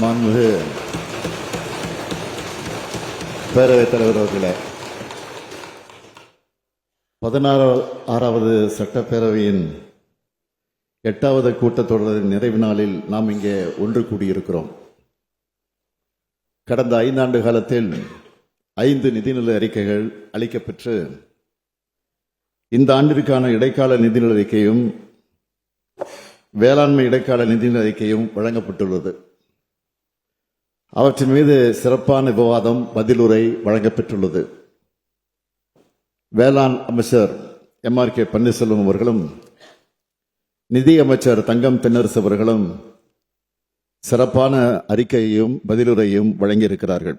மாண்புமிகு பேரவைத் தலைவர் அவர்களே, 16வது சட்டப்பேரவையின் 8வது கூட்டத்தொடரின் நிறைவு நாளில் நாம் இங்கே ஒன்று கூடியிருக்கிறோம். கடந்த 5 ஆண்டு காலத்தில் 5 நிதிநிலை அறிக்கைகள் அளிக்கப்பெற்று இந்த ஆண்டிற்கான இடைக்கால நிதிநிலை அறிக்கையும் வேளாண்மை இடைக்கால நிதிநிலை அறிக்கையும் வழங்கப்பட்டுள்ளது. அவற்றின் மீது சிறப்பான விவாதம் பதிலுரை வழங்கப்பெற்றுள்ளது. வேளாண் அமைச்சர் MRK பன்னீர்செல்வம் அவர்களும் நிதி அமைச்சர் தங்கம் தென்னரசு அவர்களும் சிறப்பான அறிக்கையையும் பதிலுரையும் வழங்கியிருக்கிறார்கள்.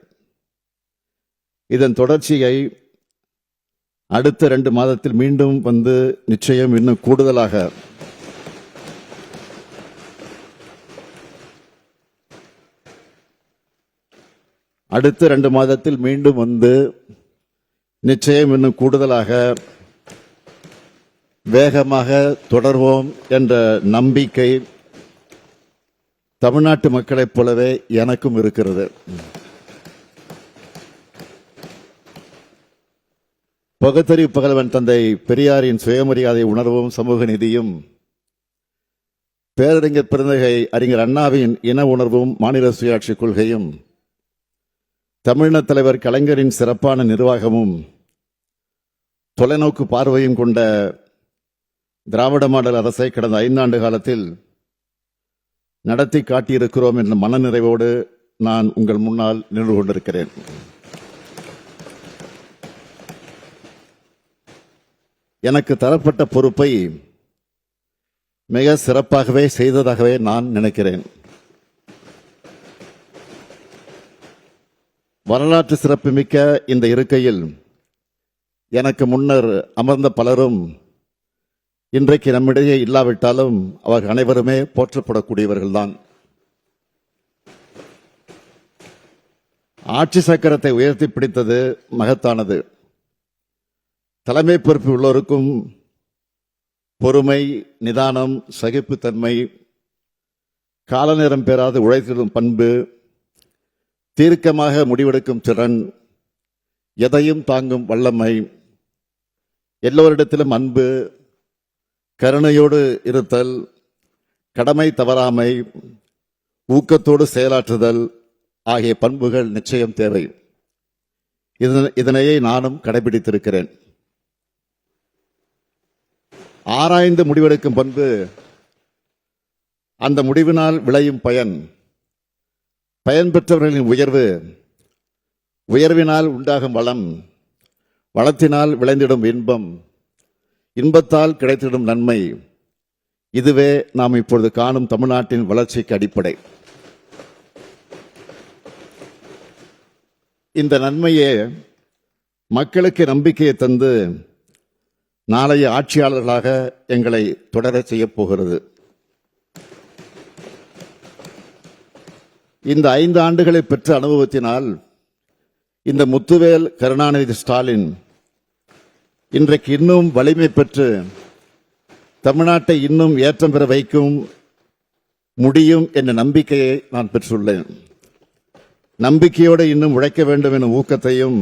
இதன் தொடர்ச்சியை அடுத்த 2 மாதத்தில் மீண்டும் வந்து நிச்சயம் இன்னும் கூடுதலாக அடுத்த 2 மாதத்தில் மீண்டும் வந்து நிச்சயம் இன்னும் கூடுதலாக வேகமாக தொடர்வோம் என்ற நம்பிக்கை தமிழ்நாட்டு மக்களைப் போலவே எனக்கும் இருக்கிறது. பகுத்தறிவு பகலவன் தந்தை பெரியாரின் சுயமரியாதை உணர்வும் சமூக நீதியும், பேரறிஞர் பெருந்தகை அறிஞர் அண்ணாவின் இன உணர்வும் மாநில சுயாட்சி கொள்கையும், தமிழின தலைவர் கலைஞரின் சிறப்பான நிர்வாகமும், தொலைநோக்கு பார்வையும் கொண்ட திராவிட மாடல் அரசை கடந்த 5 ஆண்டு காலத்தில் நடத்தி காட்டியிருக்கிறோம் என்ற மனநிறைவோடு நான் உங்கள் முன்னால் நின்று கொண்டிருக்கிறேன். எனக்கு தரப்பட்ட பொறுப்பை மிக சிறப்பாகவே செய்ததாகவே நான் நினைக்கிறேன். வரலாற்று சிறப்புமிக்க இந்த இருக்கையில் எனக்கு முன்னர் அமர்ந்த பலரும் இன்றைக்கு நம்மிடையே இல்லாவிட்டாலும் அவர்கள் அனைவருமே போற்றப்படக்கூடியவர்கள்தான். ஆட்சி சக்கரத்தை உயர்த்தி பிடித்தது மகத்தானது. தலைமை பொறுப்பு உள்ளோருக்கும் பொறுமை, நிதானம், சகிப்புத்தன்மை, காலநேரம் பெறாது உழைத்திடும் பண்பு, தீர்க்கமாக முடிவெடுக்கும் திறன், எதையும் தாங்கும் வல்லமை, எல்லோரிடத்திலும் அன்பு, கருணையோடு இருத்தல், கடமை தவறாமை, ஊக்கத்தோடு செயலாற்றுதல் ஆகிய பண்புகள் நிச்சயம் தேவை. இதனையே நானும் கடைபிடித்திருக்கிறேன். ஆராய்ந்து முடிவெடுக்கும் பண்பு, அந்த முடிவினால் விளையும் பயன், பயன் பெற்றவர்களின் உயர்வு, உயர்வினால் உண்டாகும் வளம், வளத்தினால் விளைந்திடும் இன்பம், இன்பத்தால் கிடைத்திடும் நன்மை, இதுவே நாம் இப்பொழுது காணும் தமிழ்நாட்டின் வளர்ச்சிக்கு அடிப்படை. இந்த நன்மையே மக்களுக்கு நம்பிக்கையை தந்து நாளைய ஆட்சியாளர்களாக எங்களை தொடர செய்யப் போகிறது. இந்த 5 ஆண்டுகளை பெற்ற அனுபவத்தினால் இந்த முத்துவேல் கருணாநிதி ஸ்டாலின் இன்றைக்கு இன்னும் வலிமை பெற்று தமிழ்நாட்டை இன்னும் ஏற்றம் பெற வைக்கும் முடியும் என்ற நம்பிக்கையை நான் பெற்றுள்ளேன். நம்பிக்கையோடு இன்னும் உழைக்க வேண்டும் எனும் ஊக்கத்தையும்,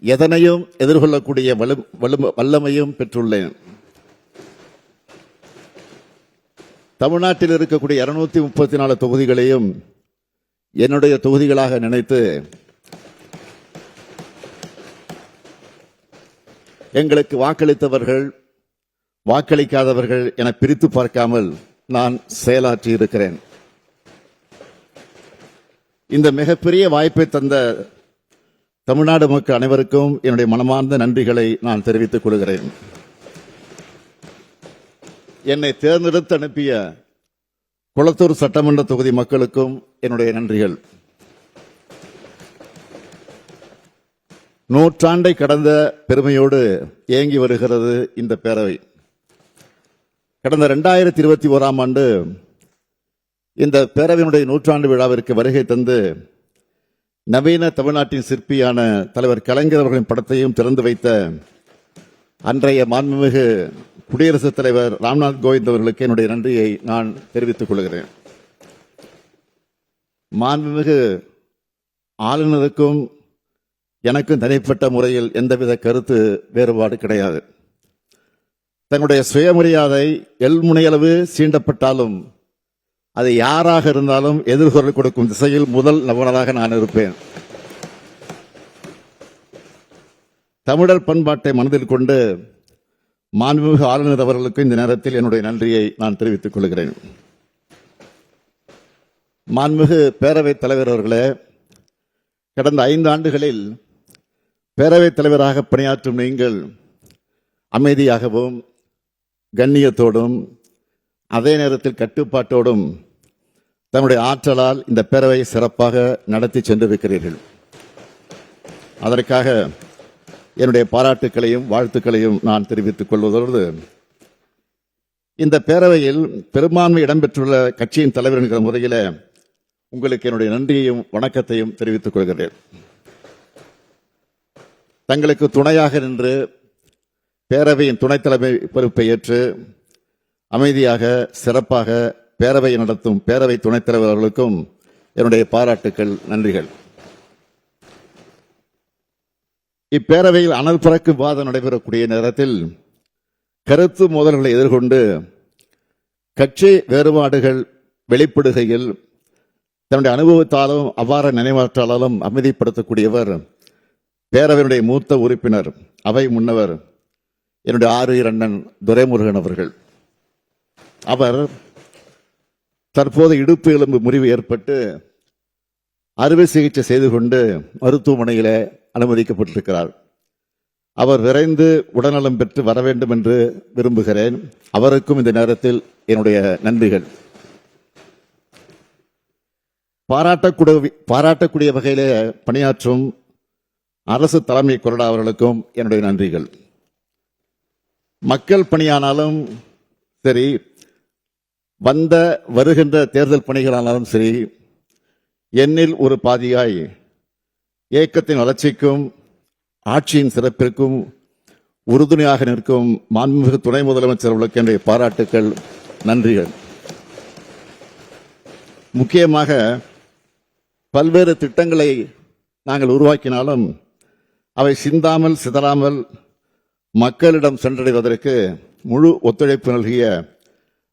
எதனையும் எதிர்கொள்ளக்கூடிய வல்லமையும் பெற்றுள்ளேன். தமிழ்நாட்டில் இருக்கக்கூடிய 234 தொகுதிகளையும் என்னுடைய தொகுதிகளாக நினைத்து எங்களுக்கு வாக்களித்தவர்கள், வாக்களிக்காதவர்கள் என பிரித்து பார்க்காமல் நான் செயலாற்றி இருக்கிறேன். இந்த மிகப்பெரிய வாய்ப்பை தந்த தமிழ்நாடு மக்கள் அனைவருக்கும் என்னுடைய மனமார்ந்த நன்றிகளை நான் தெரிவித்துக் கொள்கிறேன். என்னை தேர்ந்தெடுத்து அனுப்பிய குளத்தூர் சட்டமன்ற தொகுதி மக்களுக்கும் என்னுடைய நன்றிகள். நூற்றாண்டை கடந்த பெருமையோடு இயங்கி வருகிறது இந்த பேரவை. கடந்த 2021ஆம் ஆண்டு இந்த பேரவையினுடைய 100ஆண்டு விழாவிற்கு வருகை தந்து நவீன தமிழ்நாட்டின் சிற்பியான தலைவர் கலைஞர் அவர்களின் படத்தையும் திறந்து வைத்த அன்றைய மாண்புமிகு குடியரசுத் தலைவர் ராம்நாத் கோவிந்த் அவர்களுக்கு என்னுடைய நன்றியை நான் தெரிவித்துக் கொள்கிறேன். மாண்புமிகு ஆளுநருக்கும் எனக்கும் தனிப்பட்ட முறையில் எந்தவித கருத்து வேறுபாடு கிடையாது. தன்னுடைய சுயமரியாதை எல்முனையளவு சீண்டப்பட்டாலும் அது யாராக இருந்தாலும் எதிர்குரல் கொடுக்கும் திசையில் முதல் நபராக நான் இருப்பேன். தமிழர் பண்பாட்டை மனதில் கொண்டு மாண்புமிகு ஆளுநர் அவர்களுக்கு இந்த நேரத்தில் என்னுடைய நன்றியை நான் தெரிவித்துக் கொள்கிறேன். மாண்புமிகு பேரவைத் தலைவர் அவர்களே, கடந்த 5 ஆண்டுகளில் பேரவைத் தலைவராக பணியாற்றும் நீங்கள் அமைதியாகவும் கண்ணியத்தோடும் அதே நேரத்தில் கட்டுப்பாட்டோடும் தன்னுடைய ஆற்றலால் இந்த பேரவையை சிறப்பாக நடத்தி சென்றிருக்கிறீர்கள். அதற்காக என்னுடைய பாராட்டுக்களையும் வாழ்த்துக்களையும் நான் தெரிவித்துக் கொள்வதோடு, இந்த பேரவையில் பெரும்பான்மை இடம்பெற்றுள்ள கட்சியின் தலைவர் என்கிற முறையில் உங்களுக்கு என்னுடைய நன்றியையும் வணக்கத்தையும் தெரிவித்துக் கொள்கிறேன். தங்களுக்கு துணையாக நின்று பேரவையின் துணைத் தலைமை பொறுப்பை ஏற்று அமைதியாக சிறப்பாக பேரவையை நடத்தும் பேரவை துணைத் தலைவர் அவர்களுக்கும் என்னுடைய பாராட்டுக்கள், நன்றிகள். இப்பேரவையில் அனல் பறக்கும் விவாதம் நடைபெறக்கூடிய நேரத்தில் கருத்து மோதல்களை எதிர்கொண்டு கட்சி வேறுபாடுகள் வெளிப்படுகையில் தன்னுடைய அனுபவத்தாலும் அபார நினைவாற்றாலும் அமைதிப்படுத்தக்கூடியவர் பேரவையினுடைய மூத்த உறுப்பினர், அவை முன்னவர் என்னுடைய ஆறுயிர் அண்ணன் துரைமுருகன் அவர்கள். அவர் தற்போது இடுப்பு எலும்பு முறிவு ஏற்பட்டு அறுவை சிகிச்சை செய்து கொண்டு மருத்துவமனையில் அனுமதிக்கப்பட்டிருக்கிறார். அவர் விரைந்து உடல்நலம் பெற்று வர வேண்டும் என்று விரும்புகிறேன். அவருக்கும் இந்த நேரத்தில் என்னுடைய நன்றிகள். பாராட்டக்கூடிய வகையிலே பணியாற்றும் அரசு தலைமை கொறடா அவர்களுக்கும் என்னுடைய நன்றிகள். மக்கள் பணியானாலும் சரி, வருகின்ற தேர்தல் பணிகளானாலும் சரி, எண்ணில் ஒரு பாதியாய் இயக்கத்தின் வளர்ச்சிக்கும் ஆட்சியின் சிறப்பிற்கும் உறுதுணையாக நிற்கும் மாண்புமிகு துணை முதலமைச்சர் அவர்களுக்கு என்னுடைய பாராட்டுக்கள், நன்றிகள். முக்கியமாக பல்வேறு திட்டங்களை நாங்கள் உருவாக்கினாலும் அவை சிந்தாமல் சிதறாமல் மக்களிடம் சென்றடைவதற்கு முழு ஒத்துழைப்பு நல்கிய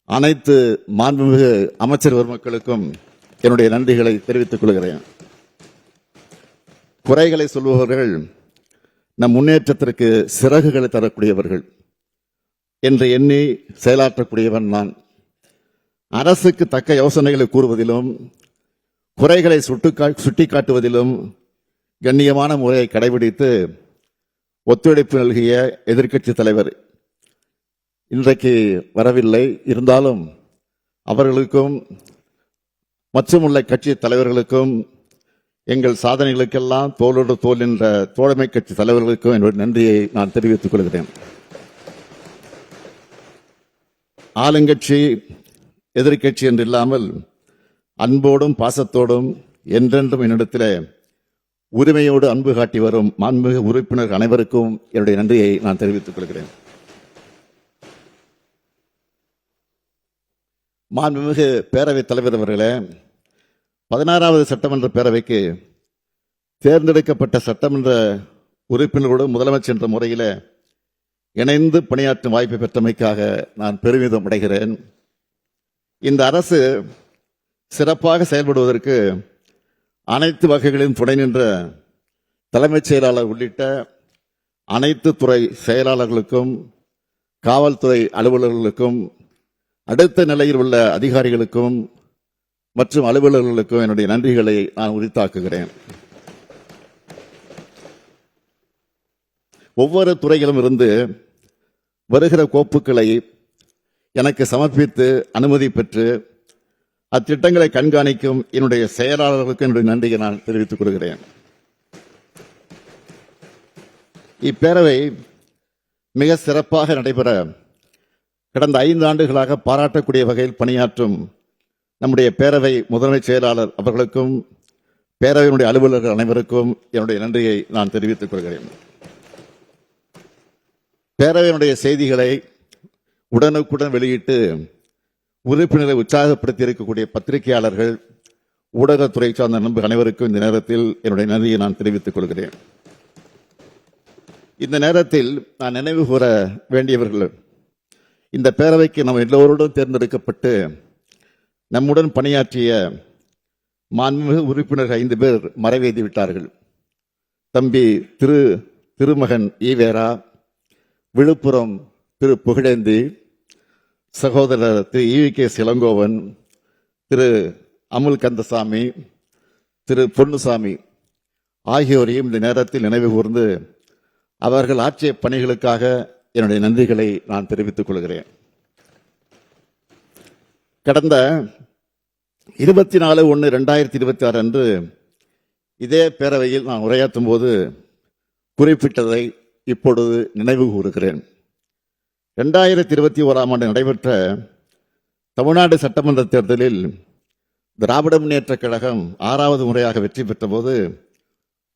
அனைத்து மாண்புமிகு அமைச்சர் பெருமக்களுக்கும் என்னுடைய நன்றிகளை தெரிவித்துக் கொள்கிறேன். குறைகளை சொல்பவர்கள் நம் முன்னேற்றத்திற்கு சிறகுகளை தரக்கூடியவர்கள் என்று எண்ணி செயலாற்றக்கூடியவன் நான். அரசுக்கு தக்க யோசனைகளை கூறுவதிலும் குறைகளை சுட்டிக்காட்டுவதிலும் கண்ணியமான முறையை கடைபிடித்து ஒத்துழைப்பு நல்கிய எதிர்க்கட்சி தலைவர் இன்றைக்கு வரவில்லை. இருந்தாலும் அவர்களுக்கும் மற்றும் உள்ள கட்சி தலைவர்களுக்கும் எங்கள் சாதனைகளுக்கெல்லாம் தோளோடு தோல் என்ற தோழமை கட்சி தலைவர்களுக்கும் என்னுடைய நன்றியை நான் தெரிவித்துக் கொள்கிறேன். ஆளுங்கட்சி எதிர்க்கட்சி என்று இல்லாமல் அன்போடும் பாசத்தோடும் என்றென்றும் என்னிடத்தில் உரிமையோடு அன்பு காட்டி வரும் மாண்புமிகு உறுப்பினர் அனைவருக்கும் என்னுடைய நன்றியை நான் தெரிவித்துக் கொள்கிறேன். மாண்புமிகு பேரவைத் தலைவர் அவர்களே, 16வது சட்டமன்ற பேரவைக்கு தேர்ந்தெடுக்கப்பட்ட சட்டமன்ற உறுப்பினரோடு முதலமைச்சர் என்ற முறையில் இணைந்து பணியாற்றும் வாய்ப்பை பெற்றமைக்காக நான் பெருமிதம் அடைகிறேன். இந்த அரசு சிறப்பாக செயல்படுவதற்கு அனைத்து வகைகளிலும் துணை நின்ற தலைமைச் செயலாளர் உள்ளிட்ட அனைத்து துறை செயலாளர்களுக்கும் காவல்துறை அலுவலர்களுக்கும் அடுத்த நிலையில் உள்ள அதிகாரிகளுக்கும் மற்றும் அலுவலர்களுக்கும் என்னுடைய நன்றிகளை நான் உரித்தாக்குகிறேன். ஒவ்வொரு துறையிலும் இருந்து வருகிற கோப்புகளை எனக்கு சமர்ப்பித்து அனுமதி பெற்று அத்திட்டங்களை கண்காணிக்கும் என்னுடைய செயலாளர்களுக்கு என்னுடைய நன்றியை நான் தெரிவித்துக் கொள்கிறேன். இப்பேரவை மிக சிறப்பாக நடைபெற கடந்த 5 ஆண்டுகளாக பாராட்டக்கூடிய வகையில் பணியாற்றும் நம்முடைய பேரவை முதன்மை செயலாளர் அவர்களுக்கும் பேரவையினுடைய அலுவலர்கள் அனைவருக்கும் என்னுடைய நன்றியை நான் தெரிவித்துக் கொள்கிறேன். பேரவையினுடைய செய்திகளை உடனுக்குடன் வெளியிட்டு உறுப்பினரை உற்சாகப்படுத்தி இருக்கக்கூடிய பத்திரிகையாளர்கள், ஊடகத்துறை சார்ந்த நண்பர் அனைவருக்கும் இந்த நேரத்தில் என்னுடைய நன்றியை நான் தெரிவித்துக் கொள்கிறேன். இந்த நேரத்தில் நான் நினைவு கூற வேண்டியவர்கள், இந்த பேரவைக்கு நாம் எல்லோரோடும் தேர்ந்தெடுக்கப்பட்டு நம்முடன் பணியாற்றிய மாண்புமிகு உறுப்பினர்கள் 5 பேர் மறைவேதி விட்டார்கள். தம்பி திருமகன் ஈவேரா, விழுப்புரம் திரு புகழேந்தி, சகோதரர் திரு ஈ.கே. இளங்கோவன், திரு அமுல் கந்தசாமி, திரு பொன்னுசாமி ஆகியோரையும் இந்த நேரத்தில் நினைவு கூர்ந்து அவர்கள் ஆற்றிய பணிகளுக்காக என்னுடைய நன்றிகளை நான் தெரிவித்துக் கொள்கிறேன். கடந்த 24/1/2026 அன்று இதே பேரவையில் நான் உரையாற்றும் போது குறிப்பிட்டதை இப்பொழுது நினைவு கூறுகிறேன். 2021 ஆண்டு நடைபெற்ற தமிழ்நாடு சட்டமன்ற தேர்தலில் திராவிட முன்னேற்றக் கழகம் 6வது முறையாக வெற்றி பெற்ற போது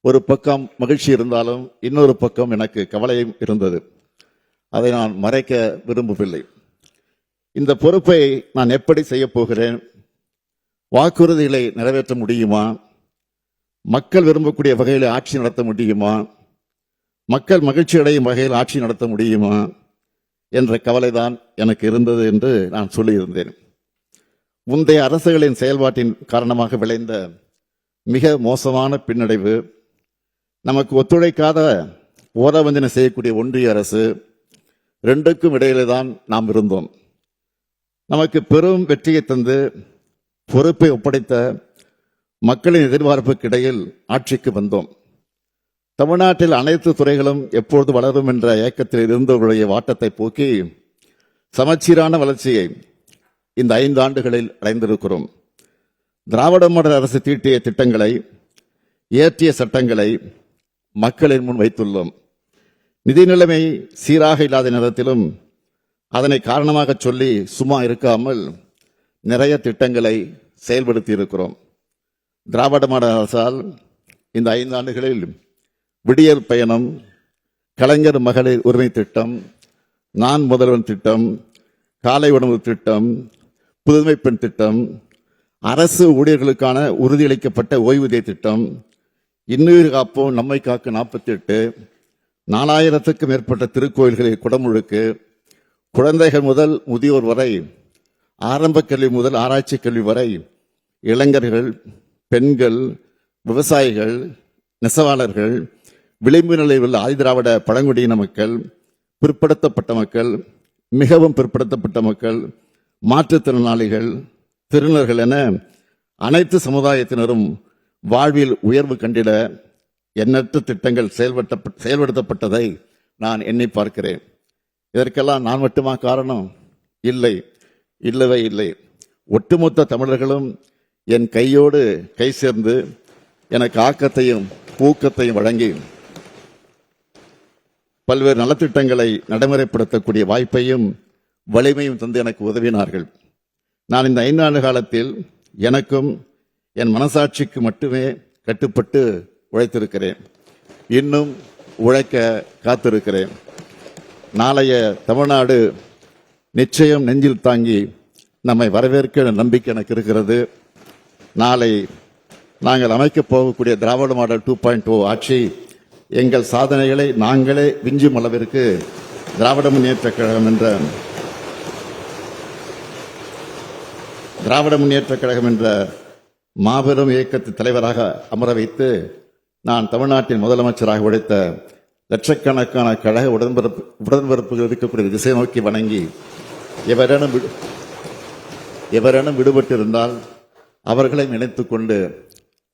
ஒரு பக்கம் மகிழ்ச்சி இருந்தாலும் இன்னொரு பக்கம் எனக்கு கவலையும் இருந்தது. அதை நான் மறைக்க விரும்பவில்லை. இந்த பொறுப்பை நான் எப்படி செய்ய போகிறேன்? வாக்குறுதிகளை நிறைவேற்ற முடியுமா? மக்கள் விரும்பக்கூடிய வகையில் ஆட்சி நடத்த முடியுமா? மக்கள் மகிழ்ச்சி அடையும் வகையில் ஆட்சி நடத்த முடியுமா என்ற கவலைதான் எனக்கு இருந்தது என்று நான் சொல்லியிருந்தேன். முந்தைய அரசுகளின் செயல்பாட்டின் காரணமாக விளைந்த மிக மோசமான பின்னடைவு, நமக்கு ஒத்துழைக்காத ஓரவஞ்சனை செய்யக்கூடிய ஒன்றிய அரசு, 2க்கும் இடையிலே தான் நாம் இருந்தோம். நமக்கு பெரும் வெற்றியை தந்து பொறுப்பை ஒப்படைத்த மக்களின் எதிர்பார்ப்புக்கு இடையில் ஆட்சிக்கு வந்தோம். தமிழ்நாட்டில் அனைத்து துறைகளும் எப்பொழுது வளரும் என்ற ஏக்கத்தில் இருந்தவர்களுடைய வாட்டத்தை போக்கி சமச்சீரான வளர்ச்சியை இந்த 5 ஆண்டுகளில் அடைந்திருக்கிறோம். திராவிட மாடல் அரசு தீட்டிய திட்டங்களை, இயற்றிய சட்டங்களை மக்களின் முன் வைத்துள்ளோம். நிதி நிலைமை சீராக இல்லாத நேரத்திலும் அதனை காரணமாக சொல்லி சும்மா இருக்காமல் நிறைய திட்டங்களை செயல்படுத்தி இருக்கிறோம். திராவிட மாடல் அரசால் இந்த 5 ஆண்டுகளில் விடியல் பயணம், கலைஞர் மகளிர் உரிமை திட்டம், நான் முதல்வன் திட்டம், காலை உணவு திட்டம், புதுமை பெண் திட்டம், அரசு ஊழியர்களுக்கான உறுதியளிக்கப்பட்ட ஓய்வூதிய திட்டம், இன்னுயிர் காப்போம் நம்மை காக்க 48, 4000க்கும் மேற்பட்ட திருக்கோயில்களில் குடமுழுக்கு, குழந்தைகள் முதல் முதியோர் வரை, ஆரம்ப கல்வி முதல் ஆராய்ச்சி கல்வி வரை, இளைஞர்கள், பெண்கள், விவசாயிகள், நெசவாளர்கள், விளிம்பு நிலையில் உள்ள ஆதிதிராவிட பழங்குடியின மக்கள், பிற்படுத்தப்பட்ட மக்கள், மிகவும் பிற்படுத்தப்பட்ட மக்கள், மாற்றுத்திறனாளிகள், திருநர்கள் என அனைத்து சமுதாயத்தினரும் வாழ்வில் உயர்வு கண்டிட எண்ணற்ற திட்டங்கள் செயல்படுத்தப்பட்டதை நான் எண்ணி பார்க்கிறேன். இதற்கெல்லாம் நான் மட்டுமா காரணம்? இல்லை, இல்லவே இல்லை. ஒட்டுமொத்த தமிழர்களும் என் கையோடு கை சேர்ந்து எனக்கு ஆக்கத்தையும் ஊக்கத்தையும் வழங்கி பல்வேறு நலத்திட்டங்களை நடைமுறைப்படுத்தக்கூடிய வாய்ப்பையும் வலிமையும் தந்து எனக்கு உதவினார்கள். நான் இந்த 5 ஆண்டு காலத்தில் எனக்கும் என் மனசாட்சிக்கு மட்டுமே கட்டுப்பட்டு உழைத்திருக்கிறேன். இன்னும் உழைக்க காத்திருக்கிறேன். நாளைய தமிழ்நாடு நிச்சயம் நெஞ்சில் தாங்கி நம்மை வரவேற்க நம்பிக்கை எனக்கு இருக்கிறது. நாளை நாங்கள் அமைக்கப் போகக்கூடிய திராவிட மாடல் 2.0 ஆட்சி எங்கள் சாதனைகளை நாங்களே விஞ்சும் அளவிற்கு திராவிட முன்னேற்றக் கழகம் என்ற மாபெரும் இயக்கத்தின் தலைவராக அமர வைத்து நான் தமிழ்நாட்டின் முதலமைச்சராக உழைத்த லட்சக்கணக்கான கழக உடன்பிறப்புகள் இருக்கக்கூடிய திசை நோக்கி வணங்கி எவரேனும் விடுபட்டிருந்தால் அவர்களை நினைத்துக் கொண்டு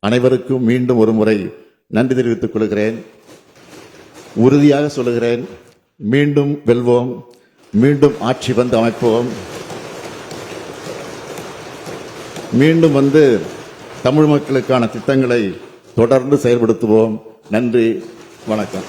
அனைவருக்கும் மீண்டும் ஒரு முறை நன்றி தெரிவித்துக் கொள்கிறேன். உறுதியாக சொல்லுகிறேன், மீண்டும் வெல்வோம், மீண்டும் ஆட்சி வந்து அமைப்போம், மீண்டும் வந்து தமிழ் மக்களுக்கான திட்டங்களை தொடர்ந்து செயல்படுத்துவோம். நன்றி, வணக்கம்.